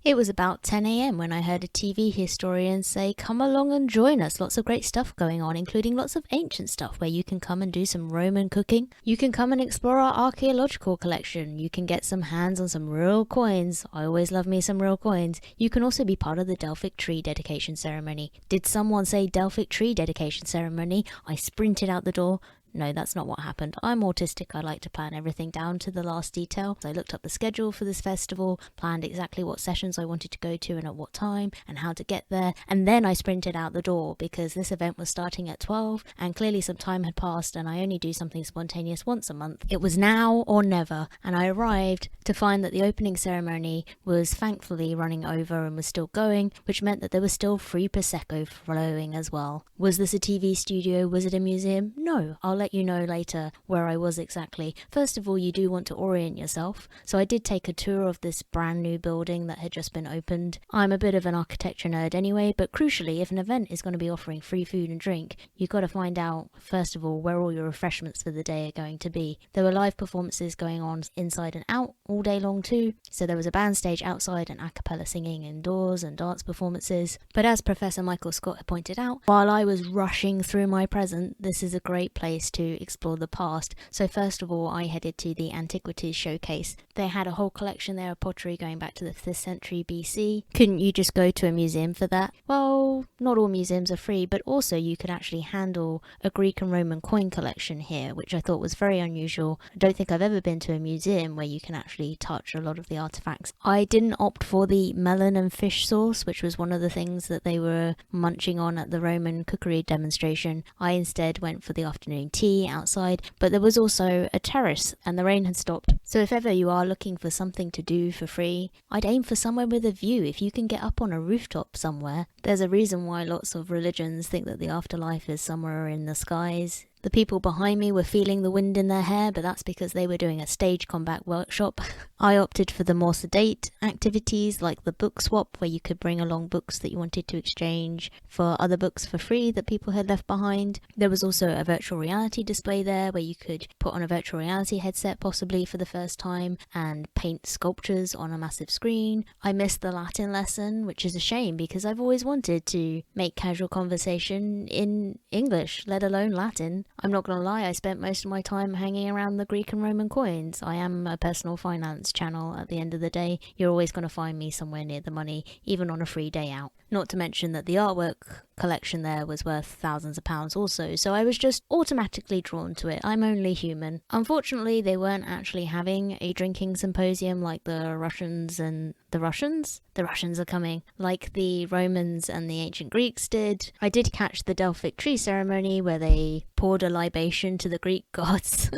It was about 10 a.m. when I heard a TV historian say, "Come along and join us. Lots of great stuff going on, including lots of ancient stuff where you can come and do some Roman cooking. You can come and explore our archaeological collection. You can get some hands on some real coins. I always love me some real coins. You can also be part of the Delphic tree dedication ceremony." Did someone say Delphic tree dedication ceremony? I sprinted out the door. No, that's not what happened. I'm autistic. I like to plan everything down to the last detail. So I looked up the schedule for this festival, planned exactly what sessions I wanted to go to and at what time and how to get there. And then I sprinted out the door because this event was starting at 12 and clearly some time had passed and I only do something spontaneous once a month. It was now or never, and I arrived to find that the opening ceremony was thankfully running over and was still going, which meant that there was still free Prosecco flowing as well. Was this a TV studio? Was it a museum? No, I'll let you know later where I was exactly. First of all, you do want to orient yourself, so I did take a tour of this brand new building that had just been opened. I'm a bit of an architecture nerd anyway, but crucially, if an event is going to be offering free food and drink, you've got to find out, first of all, where all your refreshments for the day are going to be. There were live performances going on inside and out all day long too, so there was a band stage outside and a cappella singing indoors and dance performances. But as Professor Michael Scott had pointed out, while I was rushing through my present, this is a great place to explore the past. So first of all, I headed to the Antiquities Showcase. They had a whole collection there of pottery going back to the 5th century BC. Couldn't you just go to a museum for that? Well, not all museums are free, but also you could actually handle a Greek and Roman coin collection here, which I thought was very unusual. I don't think I've ever been to a museum where you can actually touch a lot of the artifacts. I didn't opt for the melon and fish sauce, which was one of the things that they were munching on at the Roman cookery demonstration. I instead went for the afternoon tea outside, but there was also a terrace and the rain had stopped. So if ever you are looking for something to do for free, I'd aim for somewhere with a view. If you can get up on a rooftop somewhere, there's a reason why lots of religions think that the afterlife is somewhere in the skies. The people behind me were feeling the wind in their hair, but that's because they were doing a stage combat workshop. I opted for the more sedate activities like the book swap, where you could bring along books that you wanted to exchange for other books for free that people had left behind. There was also a virtual reality display there where you could put on a virtual reality headset possibly for the first time and paint sculptures on a massive screen. I missed the Latin lesson, which is a shame because I've always wanted to make casual conversation in English, let alone Latin. I'm not going to lie, I spent most of my time hanging around the Greek and Roman coins. I am a personal finance channel at the end of the day. You're always going to find me somewhere near the money, even on a free day out. Not to mention that the artwork collection there was worth thousands of pounds also, so I was just automatically drawn to it. I'm only human. Unfortunately, they weren't actually having a drinking symposium like the Russians and the Russians? The Russians are coming, like the Romans and the ancient Greeks did. I did catch the Delphic tree ceremony where they poured a libation to the Greek gods.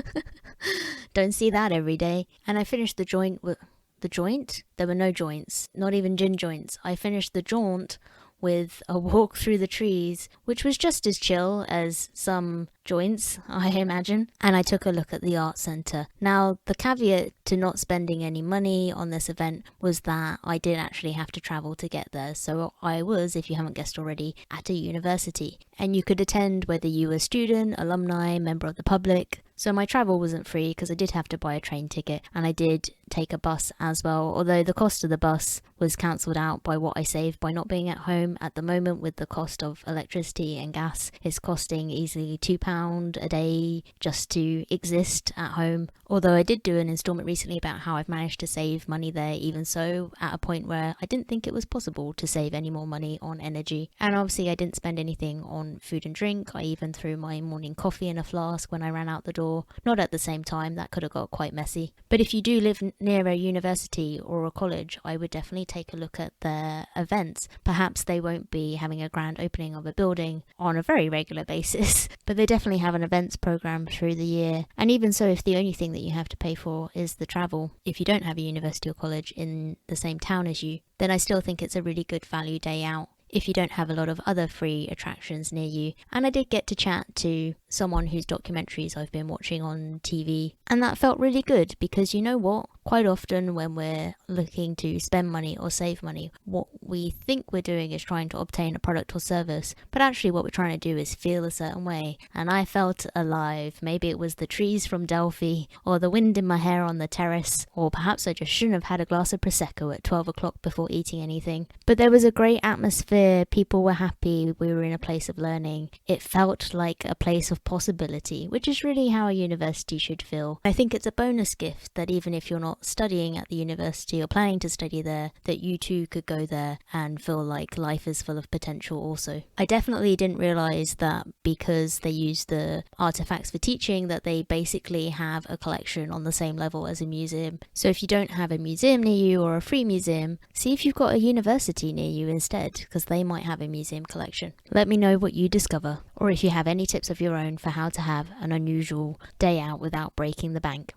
Don't see that every day. And I finished the joint with... The joint? There were no joints, not even gin joints. I finished the jaunt with a walk through the trees, which was just as chill as some joints, I imagine. And I took a look at the art centre. Now, the caveat to not spending any money on this event was that I did actually have to travel to get there. So I was, if you haven't guessed already, at a university. And you could attend whether you were a student, alumni, member of the public. So my travel wasn't free because I did have to buy a train ticket and I did take a bus as well, although the cost of the bus was cancelled out by what I saved by not being at home. At the moment, with the cost of electricity and gas, it's costing easily £2 a day just to exist at home. Although I did do an instalment recently about how I've managed to save money there, even so, at a point where I didn't think it was possible to save any more money on energy. And obviously I didn't spend anything on food and drink. I even threw my morning coffee in a flask when I ran out the door. Not at the same time, that could have got quite messy. But if you do live near a university or a college, I would definitely take a look at their events. Perhaps they won't be having a grand opening of a building on a very regular basis, but they definitely have an events program through the year. And even so, if the only thing that you have to pay for is the travel, if you don't have a university or college in the same town as you, then I still think it's a really good value day out if you don't have a lot of other free attractions near you. And I did get to chat to someone whose documentaries I've been watching on TV. And that felt really good because you know what? Quite often when we're looking to spend money or save money, what we think we're doing is trying to obtain a product or service, but actually what we're trying to do is feel a certain way. And I felt alive. Maybe it was the trees from Delphi, or the wind in my hair on the terrace, or perhaps I just shouldn't have had a glass of Prosecco at 12 o'clock before eating anything. But there was a great atmosphere, people were happy, we were in a place of learning. It felt like a place of possibility, which is really how a university should feel. I think it's a bonus gift that even if you're not studying at the university or planning to study there, that you too could go there and feel like life is full of potential also. I definitely didn't realise that because they use the artifacts for teaching that they basically have a collection on the same level as a museum. So if you don't have a museum near you or a free museum, see if you've got a university near you instead, because they might have a museum collection. Let me know what you discover, or if you have any tips of your own for how to have an unusual day out without breaking the bank.